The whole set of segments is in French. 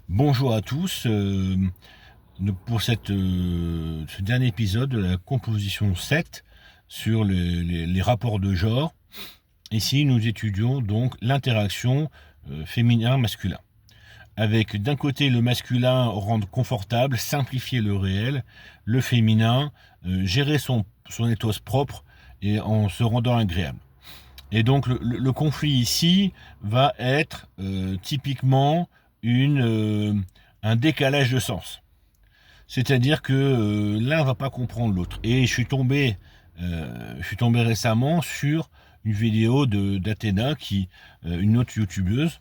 Bonjour à tous, pour ce dernier épisode de la composition 7 sur les rapports de genre. Ici, nous étudions donc l'interaction féminin-masculin. Avec d'un côté le masculin rendre confortable, simplifier le réel, le féminin gérer son ethos propre et en se rendant agréable. Et donc le conflit ici va être typiquement un décalage de sens. C'est-à-dire que l'un va pas comprendre l'autre. Et je suis tombé récemment sur une vidéo d'Athéna, une autre youtubeuse,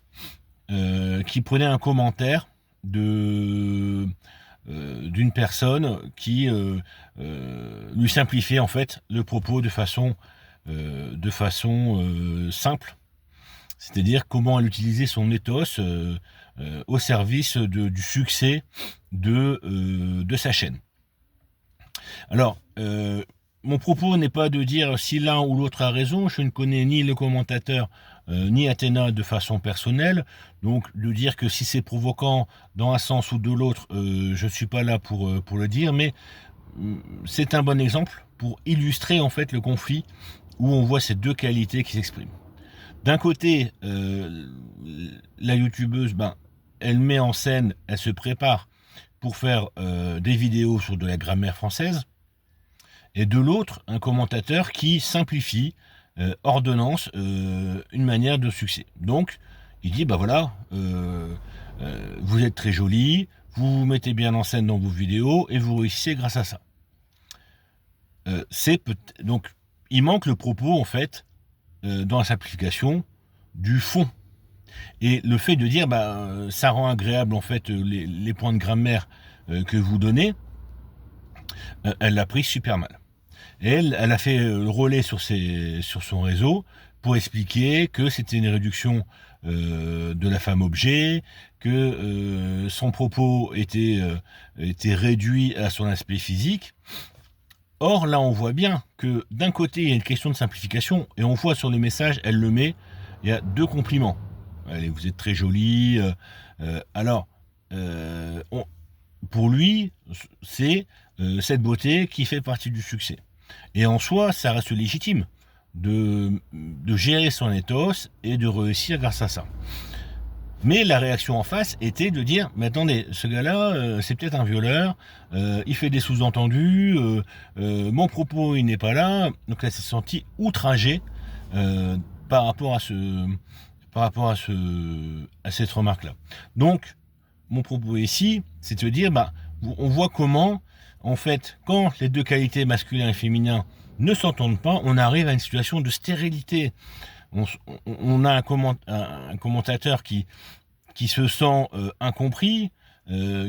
qui prenait un commentaire d'une personne qui lui simplifiait en fait le propos de façon simple, c'est-à-dire comment elle utilisait son ethos au service du succès de sa chaîne. Alors, mon propos n'est pas de dire si l'un ou l'autre a raison, je ne connais ni le commentateur ni Athéna de façon personnelle, donc de dire que si c'est provoquant dans un sens ou de l'autre, je ne suis pas là pour le dire, mais c'est un bon exemple pour illustrer en fait le conflit où on voit ces deux qualités qui s'expriment. D'un côté, la youtubeuse, elle met en scène, elle se prépare pour faire des vidéos sur de la grammaire française, et de l'autre, un commentateur qui simplifie, ordonnance, une manière de succès. Donc, il dit, voilà, vous êtes très jolie, vous vous mettez bien en scène dans vos vidéos, et vous réussissez grâce à ça. Donc, il manque le propos, en fait, dans la simplification, du fond. Et le fait de dire, ça rend agréable, en fait, les points de grammaire que vous donnez, elle l'a pris super mal. Et elle a fait le relais sur son réseau pour expliquer que c'était une réduction de la femme objet, que son propos était réduit à son aspect physique. Or, là, on voit bien que d'un côté, il y a une question de simplification, et on voit sur le message, elle le met, il y a deux compliments. Allez, vous êtes très jolie. Alors, pour lui, c'est cette beauté qui fait partie du succès. Et en soi, ça reste légitime de gérer son ethos et de réussir grâce à ça. Mais la réaction en face était de dire, mais attendez, ce gars-là, c'est peut-être un violeur, il fait des sous-entendus, mon propos, il n'est pas là. Donc elle s'est sentie outragée par rapport à cette remarque-là. Donc, mon propos ici, c'est de dire, on voit comment, en fait, quand les deux qualités masculin et féminin ne s'entendent pas, on arrive à une situation de stérilité. On a un commentateur qui se sent incompris,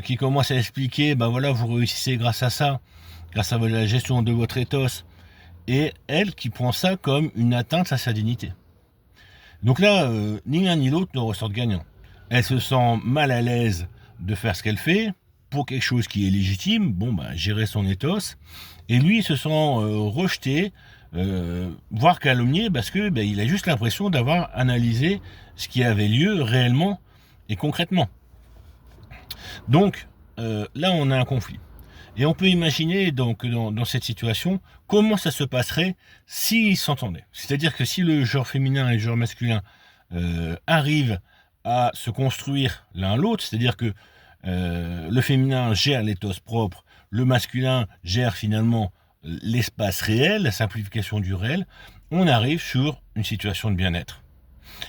qui commence à expliquer, voilà, vous réussissez grâce à ça, grâce à la gestion de votre ethos, et elle qui prend ça comme une atteinte à sa dignité. Donc là, ni l'un ni l'autre ne ressortent gagnants. Elle se sent mal à l'aise de faire ce qu'elle fait, pour quelque chose qui est légitime, gérer son ethos, et lui il se sent rejeté, voire calomnié, parce que il a juste l'impression d'avoir analysé ce qui avait lieu réellement et concrètement. Donc là on a un conflit. Et on peut imaginer donc dans cette situation comment ça se passerait s'ils s'entendaient. C'est-à-dire que si le genre féminin et le genre masculin arrivent à se construire l'un l'autre, c'est-à-dire que le féminin gère l'ethos propre, le masculin gère finalement l'espace réel, la simplification du réel, on arrive sur une situation de bien-être.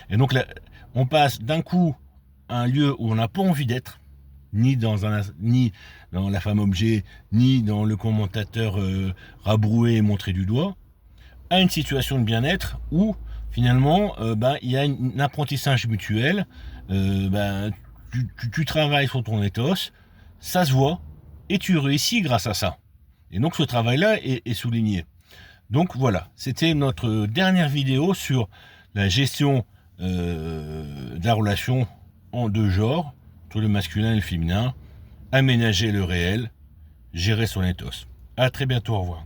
Et donc là, on passe d'un coup à un lieu où on n'a pas envie d'être, ni dans la femme objet, ni dans le commentateur rabroué et montré du doigt, à une situation de bien-être où finalement il y a un apprentissage mutuel. Tu travailles sur ton ethos, ça se voit, et tu réussis grâce à ça. Et donc ce travail-là est souligné. Donc voilà, c'était notre dernière vidéo sur la gestion de la relation en deux genres, entre le masculin et le féminin, aménager le réel, gérer son ethos. À très bientôt, au revoir.